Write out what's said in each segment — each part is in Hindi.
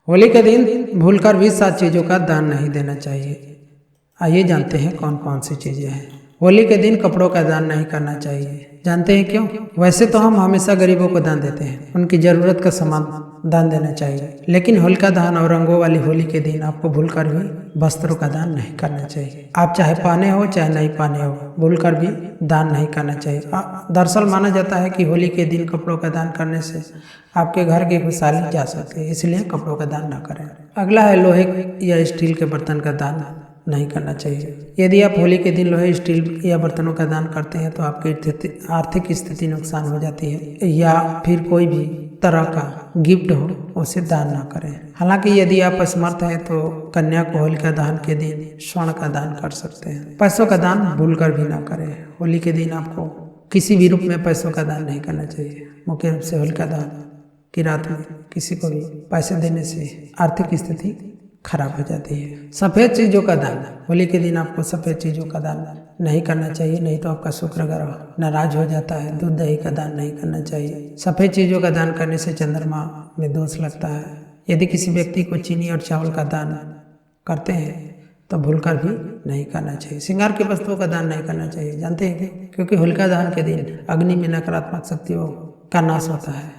होली के दिन भूलकर भी 7 चीज़ों का दान नहीं देना चाहिए। आइए जानते हैं कौन कौन सी चीज़ें हैं। होली के दिन कपड़ों का दान नहीं करना चाहिए। जानते हैं क्यों? वैसे तो हम हमेशा गरीबों को दान देते हैं, उनकी ज़रूरत का सामान दान देना चाहिए, लेकिन होलिका दहन और रंगों वाली होली के दिन आपको भूलकर भी वस्त्रों का दान नहीं करना चाहिए। आप चाहे पहने हो चाहे नहीं पहने हो, भूलकर भी दान नहीं करना चाहिए। दरअसल माना जाता है कि होली के दिन कपड़ों का दान करने से आपके घर की खुशहाली जा सकती है, इसलिए कपड़ों का दान न करें। अगला है लोहे या स्टील के बर्तन का दान नहीं करना चाहिए। यदि आप होली के दिन लोहे, स्टील या बर्तनों का दान करते हैं तो आपकी आर्थिक स्थिति नुकसान हो जाती है, या फिर कोई भी तरह का गिफ्ट हो उसे दान ना करें। हालांकि यदि आप असमर्थ हैं तो कन्या को होलिका दहन के दिन स्वर्ण का दान कर सकते हैं। पैसों का दान भूलकर भी ना करें। होली के दिन आपको किसी भी रूप में पैसों का दान नहीं करना चाहिए। मुख्य रूप से होलिका दहन की रात में किसी को भी पैसे देने से आर्थिक स्थिति खराब हो जाती है। सफ़ेद चीज़ों का दान, होली के दिन आपको सफ़ेद चीज़ों का दान नहीं करना चाहिए, नहीं तो आपका शुक्र ग्रह नाराज हो जाता है। दूध दही का दान नहीं करना चाहिए। सफ़ेद चीज़ों का दान करने से चंद्रमा में दोष लगता है। यदि किसी व्यक्ति को चीनी और चावल का दान करते हैं तो भूलकर भी नहीं करना चाहिए। श्रृंगार की वस्तुओं का दान नहीं करना चाहिए। जानते हैं क्योंकि होलिका दहन के दिन अग्नि में नकारात्मक शक्तियों का नाश होता है।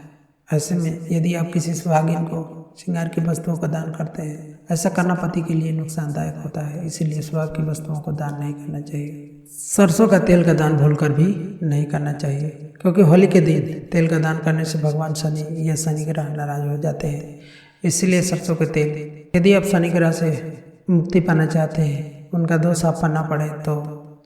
ऐसे में यदि आप किसी सुहागिन को श्रृंगार की वस्तुओं का दान करते हैं, ऐसा करना पति के लिए नुकसानदायक होता है, इसीलिए सुहाग की वस्तुओं को दान नहीं करना चाहिए। सरसों का तेल का दान भूलकर भी नहीं करना चाहिए, क्योंकि होली के दिन तेल का दान करने से भगवान शनि या शनि ग्रह नाराज हो जाते हैं। इसलिए सरसों के तेल, यदि आप शनि ग्रह से मुक्ति पाना चाहते हैं, उनका दोष आप पाना पड़े, तो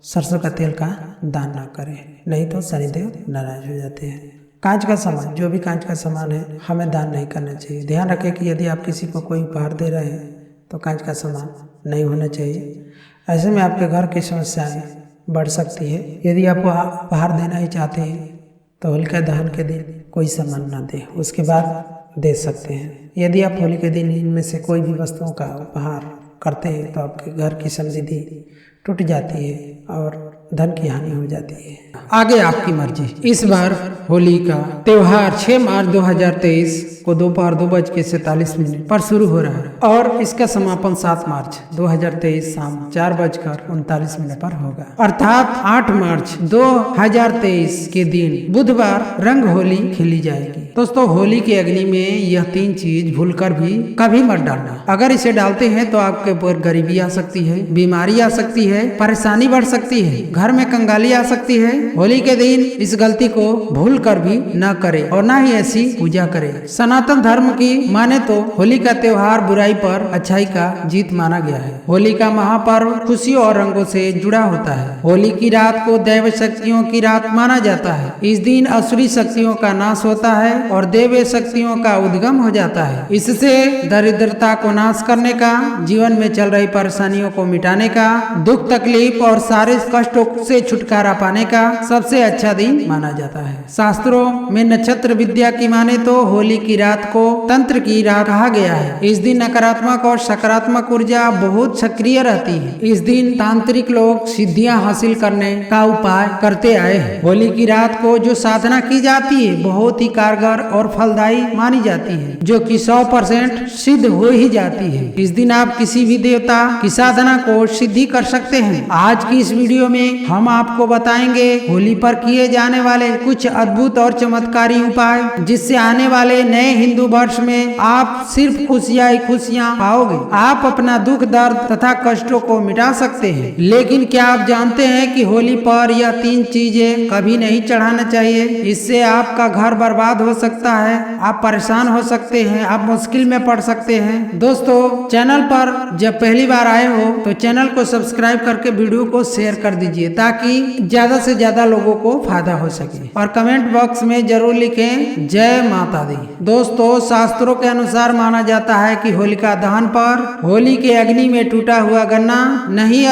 सरसों का तेल का दान ना करें, नहीं तो शनिदेव नाराज हो जाते हैं। कांच का सामान, जो भी कांच का सामान है हमें दान नहीं करना चाहिए। ध्यान रखें कि यदि आप किसी को कोई उपहार दे रहे हैं तो कांच का सामान नहीं होना चाहिए। ऐसे में आपके घर की समस्याएं बढ़ सकती है। यदि आप उपहार देना ही चाहते हैं तो होलिका दहन के दिन कोई सामान ना दें, उसके बाद दे सकते हैं। यदि आप होली के दिन इनमें से कोई भी वस्तुओं का उपहार करते हैं तो आपके घर की समृद्धि टूट जाती है और धन की हानि हो जाती है। आगे आपकी मर्जी। इस बार होली का त्योहार 6 मार्च 2023 को दोपहर 2:47 पर शुरू हो रहा है और इसका समापन 7 मार्च 2023 शाम 4:39 पर होगा, अर्थात 8 मार्च 2023 के दिन बुधवार रंग होली खेली जाएगी। दोस्तों, होली के अग्नि में यह 3 चीज भूलकर भी कभी मत डालना। अगर इसे डालते हैं तो आपके ऊपर गरीबी आ सकती है, बीमारी आ सकती है, परेशानी बढ़ सकती है, घर में कंगाली आ सकती है। होली के दिन इस गलती को भूल कर भी न करें और न ही ऐसी पूजा करें। सनातन धर्म की माने तो होली का त्योहार बुराई पर अच्छाई का जीत माना गया है। होली का महापर्व खुशियों और रंगों से जुड़ा होता है। होली की रात को दैव शक्तियों की रात माना जाता है। इस दिन असुरी शक्तियों का नाश होता है और देव शक्तियों का उद्गम हो जाता है। इससे दरिद्रता को नाश करने का, जीवन में चल रही परेशानियों को मिटाने का, दुख तकलीफ और सारे कष्टों से छुटकारा पाने का सबसे अच्छा दिन माना जाता है। शास्त्रों में नक्षत्र विद्या की माने तो होली की रात को तंत्र की रात कहा गया है। इस दिन नकारात्मक और सकारात्मक ऊर्जा बहुत सक्रिय रहती है। इस दिन तांत्रिक लोग सिद्धियां हासिल करने का उपाय करते आए हैं। होली की रात को जो साधना की जाती है बहुत ही कारगर और फलदायी मानी जाती है, जो कि 100% सिद्ध हो ही जाती है। इस दिन आप किसी भी देवता की साधना को सिद्धि कर सकते हैं। आज की इस वीडियो में हम आपको बताएंगे होली पर किए जाने वाले कुछ अद्भुत और चमत्कारी उपाय, जिससे आने वाले नए हिंदू वर्ष में आप सिर्फ खुशियां ही खुशियां पाओगे। आप अपना दुख दर्द तथा कष्टों को मिटा सकते हैं। लेकिन क्या आप जानते हैं कि होली पर यह 3 चीजें कभी नहीं चढ़ाना चाहिए? इससे आपका घर बर्बाद हो सकता है, आप परेशान हो सकते हैं, आप मुश्किल में पड़ सकते हैं। दोस्तों, चैनल पर जब पहली बार आए हो तो चैनल को सब्सक्राइब करके वीडियो को शेयर कर दीजिए, ताकि ज्यादा से ज्यादा लोगों को फायदा हो सके, और कमेंट बॉक्स में जरूर लिखें जय माता दी। दोस्तों, शास्त्रों के अनुसार माना जाता है कि होलिका दहन पर होली के अग्नि में टूटा हुआ गन्ना नहीं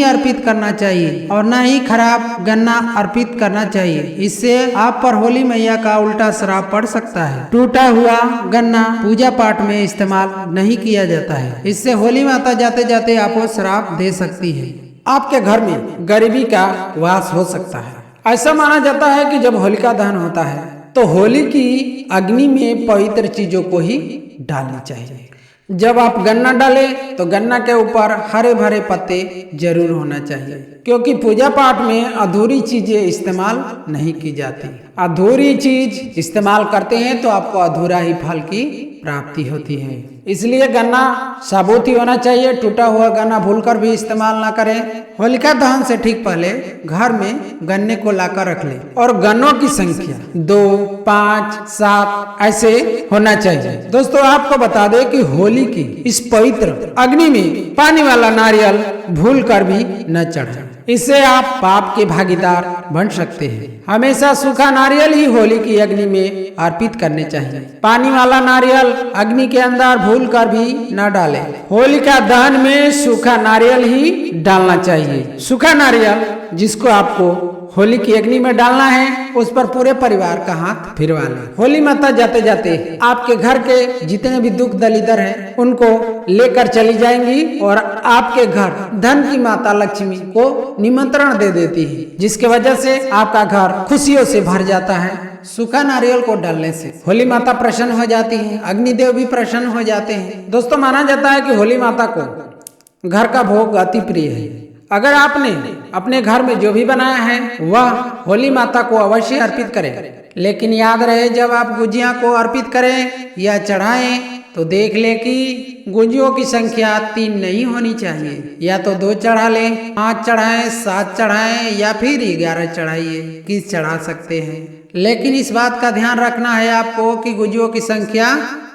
अर्पित करना चाहिए और न ही खराब गन्ना अर्पित करना चाहिए। इससे आप पर होली मैया का उल्टा श्राप पड़ सकता है। टूटा हुआ गन्ना पूजा पाठ में इस्तेमाल नहीं किया जाता है। इससे होली माता जाते जाते आपको श्राप दे सकती है। आपके घर में गरीबी का वास हो सकता है। ऐसा माना जाता है कि जब होलिका दहन होता है तो होली की अग्नि में पवित्र चीजों को ही डालनी चाहिए। जब आप गन्ना डालें तो गन्ना के ऊपर हरे भरे पत्ते जरूर होना चाहिए, क्योंकि पूजा पाठ में अधूरी चीजें इस्तेमाल नहीं की जाती। अधूरी चीज इस्तेमाल करते हैं तो आपको अधूरा ही फल की प्राप्ति होती है। इसलिए गन्ना साबुत ही होना चाहिए, टूटा हुआ गन्ना भूलकर भी इस्तेमाल ना करें। होलिका दहन से ठीक पहले घर में गन्ने को लाकर रख ले और गन्नों की संख्या 2, 5, 7 ऐसे होना चाहिए। दोस्तों आपको बता दें कि होली की इस पवित्र अग्नि में पानी वाला नारियल भूलकर भी न चढ़ाएं, इससे आप पाप के भागीदार बन सकते हैं। हमेशा सूखा नारियल ही होली की अग्नि में अर्पित करने चाहिए। पानी वाला नारियल अग्नि के अंदर भूलकर भी न डालें। होलिका दहन में सूखा नारियल ही डालना चाहिए। सूखा नारियल जिसको आपको होली की अग्नि में डालना है उस पर पूरे परिवार का हाथ फिरवा लें। होली माता जाते जाते आपके घर के जितने भी दुख दलिदर हैं उनको लेकर चली जाएंगी और आपके घर धन की माता लक्ष्मी को निमंत्रण दे देती है, जिसके वजह से आपका घर खुशियों से भर जाता है। सूखा नारियल को डालने से होली माता प्रसन्न हो जाती है, अग्निदेव भी प्रसन्न हो जाते हैं। दोस्तों माना जाता है कि होली माता को घर का भोग अति प्रिय है। अगर आपने अपने घर में जो भी बनाया है वह होली माता को अवश्य अर्पित करें, लेकिन याद रहे जब आप गुजिया को अर्पित करें या चढ़ाएं तो देख ले कि गुजियों की संख्या 3 नहीं होनी चाहिए। या तो 2 चढ़ा लें, 5 चढ़ाएं, 7 चढ़ाएं या फिर 11 चढ़ाइए, किस चढ़ा सकते हैं। लेकिन इस बात का ध्यान रखना है आपको कि गुजियों की संख्या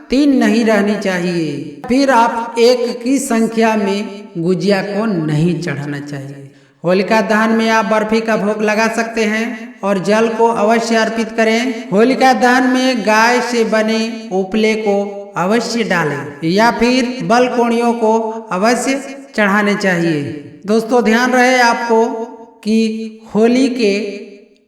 3 नहीं रहनी चाहिए। फिर आप 1 की संख्या में गुजिया को नहीं चढ़ाना चाहिए। होलिका दहन में आप बर्फी का भोग लगा सकते हैं और जल को अवश्य अर्पित करें। होलिका दहन में गाय से बने उपले को अवश्य डालें या फिर बलकोणियों को अवश्य चढ़ाने चाहिए। दोस्तों ध्यान रहे आपको कि होली के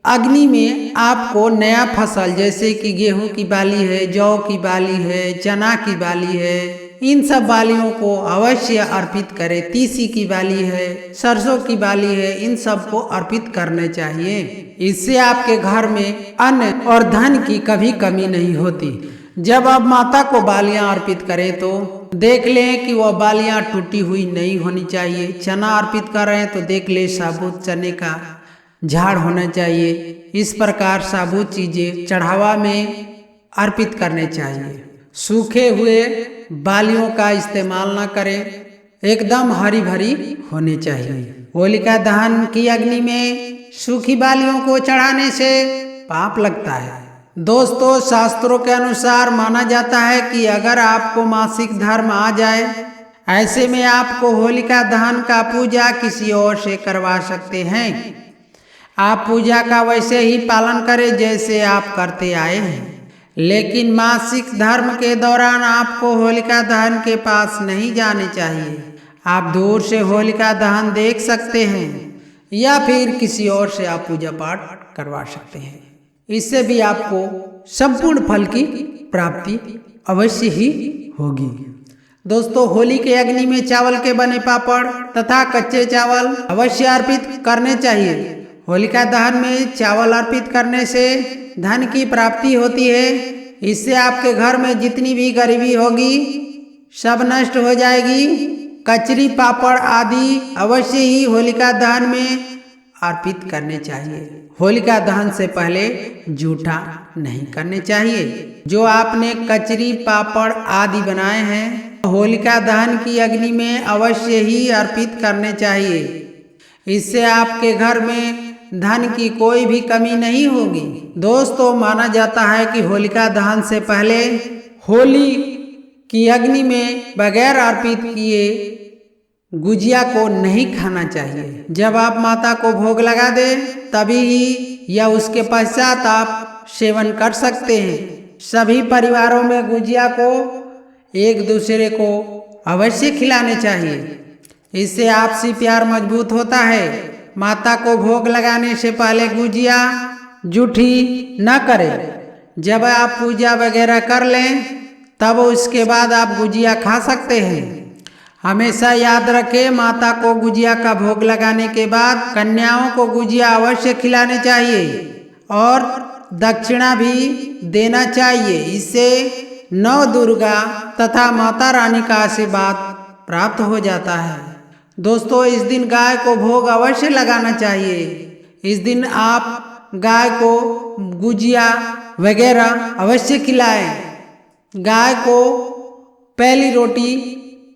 अग्नि में आपको नया फसल जैसे कि गेहूं की बाली है, जौ की बाली है, चना की बाली है, इन सब बालियों को अवश्य अर्पित करें। तीसी की बाली है, सरसों की बाली है, इन सब को अर्पित करने चाहिए। इससे आपके घर में अन्न और धन की कभी कमी नहीं होती। जब आप माता को बालियां अर्पित करें तो देख लें कि वह बालियां टूटी हुई नहीं होनी चाहिए। चना अर्पित कर रहे हैं तो देख लें साबुत चने का झाड़ होना चाहिए। इस प्रकार साबुत चीजें चढ़ावा में अर्पित करने चाहिए। सूखे हुए बालियों का इस्तेमाल न करें, एकदम हरी भरी होनी चाहिए। होलिका दहन की अग्नि में सूखी बालियों को चढ़ाने से पाप लगता है। दोस्तों शास्त्रों के अनुसार माना जाता है कि अगर आपको मासिक धर्म आ जाए, ऐसे में आपको होलिका दहन का पूजा किसी और से करवा सकते हैं। आप पूजा का वैसे ही पालन करें जैसे आप करते आए हैं, लेकिन मासिक धर्म के दौरान आपको होलिका दहन के पास नहीं जाने चाहिए। आप दूर से होलिका दहन देख सकते हैं या फिर किसी और से आप पूजा पाठ करवा सकते हैं। इससे भी आपको संपूर्ण फल की प्राप्ति अवश्य ही होगी। दोस्तों होली के अग्नि में चावल के बने पापड़ तथा कच्चे चावल अवश्य अर्पित करने चाहिए। होलिका दहन में चावल अर्पित करने से धन की प्राप्ति होती है। इससे आपके घर में जितनी भी गरीबी होगी सब नष्ट हो जाएगी। कचरी पापड़ आदि अवश्य ही होलिका दहन में अर्पित करने चाहिए। होलिका दहन से पहले जूठा नहीं करने चाहिए। जो आपने कचरी पापड़ आदि बनाए हैं होलिका दहन की अग्नि में अवश्य ही अर्पित करने चाहिए। इससे आपके घर में धन की कोई भी कमी नहीं होगी। दोस्तों माना जाता है कि होलिका दहन से पहले होली की अग्नि में बगैर अर्पित किए गुजिया को नहीं खाना चाहिए। जब आप माता को भोग लगा दें तभी ही या उसके पश्चात आप सेवन कर सकते हैं। सभी परिवारों में गुजिया को एक दूसरे को अवश्य खिलाने चाहिए। इससे आपसी प्यार मजबूत होता है। माता को भोग लगाने से पहले गुजिया जूठी न करें। जब आप पूजा वगैरह कर लें तब उसके बाद आप गुजिया खा सकते हैं। हमेशा याद रखें माता को गुजिया का भोग लगाने के बाद कन्याओं को गुजिया अवश्य खिलाने चाहिए और दक्षिणा भी देना चाहिए। इससे नव दुर्गा तथा माता रानी का आशीर्वाद प्राप्त हो जाता है। दोस्तों, इस दिन गाय को भोग अवश्य लगाना चाहिए। इस दिन आप गाय को गुजिया वगैरह अवश्य खिलाएं। गाय को पहली रोटी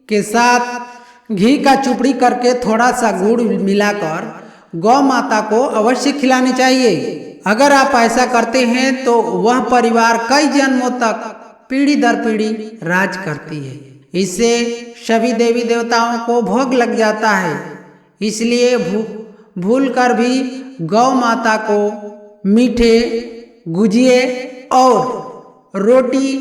के साथ घी का चुपड़ी करके थोड़ा सा गुड़ मिलाकर गौ माता को अवश्य खिलानी चाहिए। अगर आप ऐसा करते हैं तो वह परिवार कई जन्मों तक पीढ़ी दर पीढ़ी राज करती है। इससे सभी देवी देवताओं को भोग लग जाता है। इसलिए भूल कर भी गौ माता को मीठे गुजिये और रोटी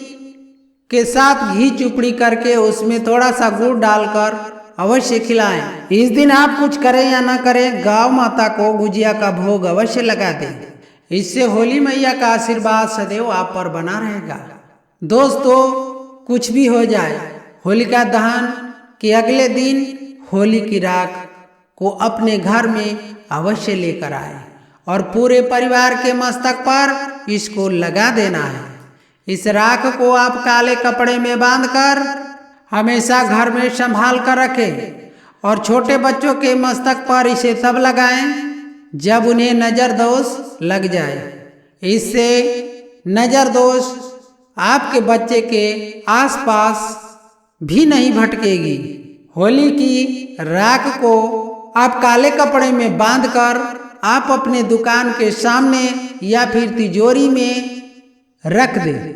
के साथ घी चुपड़ी करके उसमें थोड़ा सा गुड़ डालकर अवश्य खिलाएं। इस दिन आप कुछ करें या ना करें, गौ माता को गुजिया का भोग अवश्य लगा दें। इससे होली मैया का आशीर्वाद सदैव आप पर बना रहेगा। दोस्तों, कुछ भी हो जाए, होलिका दहन के अगले दिन होली की राख को अपने घर में अवश्य लेकर आए और पूरे परिवार के मस्तक पर इसको लगा देना है। इस राख को आप काले कपड़े में बांधकर हमेशा घर में संभाल कर रखें और छोटे बच्चों के मस्तक पर इसे तब लगाएं जब उन्हें नजर दोष लग जाए। इससे नजर दोष आपके बच्चे के आसपास भी नहीं भटकेगी। होली की राख को आप काले कपड़े में बांधकर आप अपने दुकान के सामने या फिर तिजोरी में रख दें।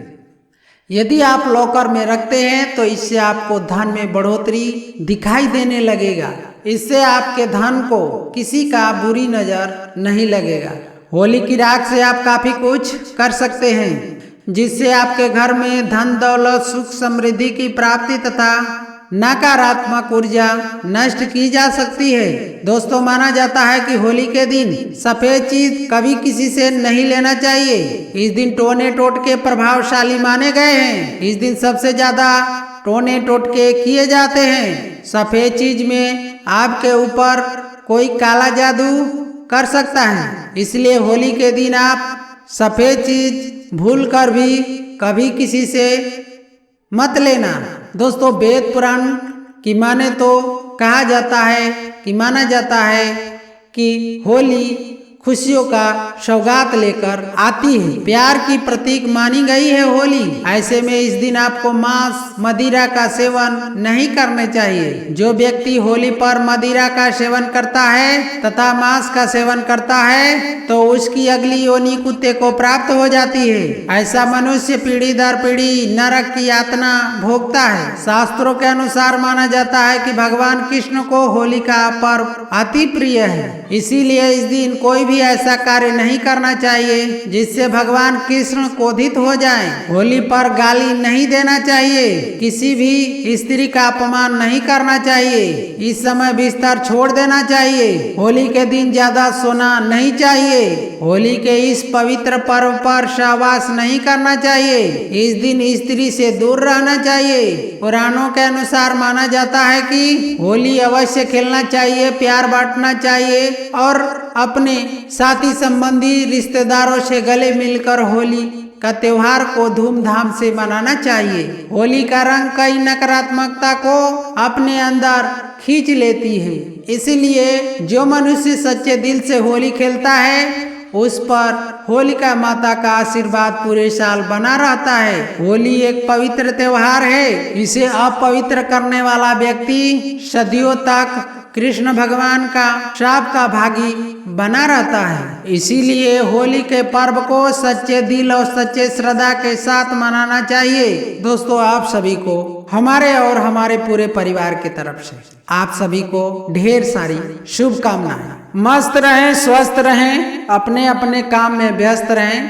यदि आप लॉकर में रखते हैं तो इससे आपको धन में बढ़ोतरी दिखाई देने लगेगा। इससे आपके धन को किसी का बुरी नजर नहीं लगेगा। होली की राख से आप काफी कुछ कर सकते हैं, जिससे आपके घर में धन दौलत सुख समृद्धि की प्राप्ति तथा नकारात्मक ऊर्जा नष्ट की जा सकती है। दोस्तों, माना जाता है कि होली के दिन सफेद चीज कभी किसी से नहीं लेना चाहिए। इस दिन टोने टोटके प्रभावशाली माने गए हैं। इस दिन सबसे ज्यादा टोने टोटके किए जाते हैं। सफेद चीज में आपके ऊपर कोई काला जादू कर सकता है। इसलिए होली के दिन आप सफेद चीज भूल कर भी कभी किसी से मत लेना। दोस्तों, वेद पुराण की माने तो कहा जाता है कि माना जाता है कि होली खुशियों का सौगात लेकर आती है। प्यार की प्रतीक मानी गई है होली। ऐसे में इस दिन आपको मांस मदिरा का सेवन नहीं करने चाहिए। जो व्यक्ति होली पर मदिरा का सेवन करता है तथा मांस का सेवन करता है तो उसकी अगली योनि कुत्ते को प्राप्त हो जाती है। ऐसा मनुष्य पीढ़ी दर पीढ़ी नरक की यातना भोगता है। शास्त्रों के अनुसार माना जाता है कि भगवान कृष्ण को होली का पर्व अति प्रिय है। इसीलिए इस दिन कोई भी ऐसा कार्य नहीं करना चाहिए जिससे भगवान कृष्ण क्रोधित हो जाएं। होली पर गाली नहीं देना चाहिए। किसी भी स्त्री का अपमान नहीं करना चाहिए। इस समय बिस्तर छोड़ देना चाहिए। होली के दिन ज्यादा सोना नहीं चाहिए। होली के इस पवित्र पर्व पर सहवास नहीं करना चाहिए। इस दिन स्त्री से दूर रहना चाहिए। पुराणों के अनुसार माना जाता है कि होली अवश्य खेलना चाहिए, प्यार बांटना चाहिए और अपने साथी संबंधी रिश्तेदारों से गले मिलकर होली का त्योहार को धूमधाम से मनाना चाहिए। होली का रंग कई नकारात्मकता को अपने अंदर खींच लेती है। इसलिए जो मनुष्य सच्चे दिल से होली खेलता है उस पर होलिका माता का आशीर्वाद पूरे साल बना रहता है। होली एक पवित्र त्योहार है। इसे अपवित्र करने वाला व्यक्ति सदियों तक कृष्ण भगवान का श्राप का भागी बना रहता है। इसीलिए होली के पर्व को सच्चे दिल और सच्चे श्रद्धा के साथ मनाना चाहिए। दोस्तों, आप सभी को हमारे और हमारे पूरे परिवार की तरफ से आप सभी को ढेर सारी शुभकामनाएं। मस्त रहें, स्वस्थ रहें, अपने अपने काम में व्यस्त रहें।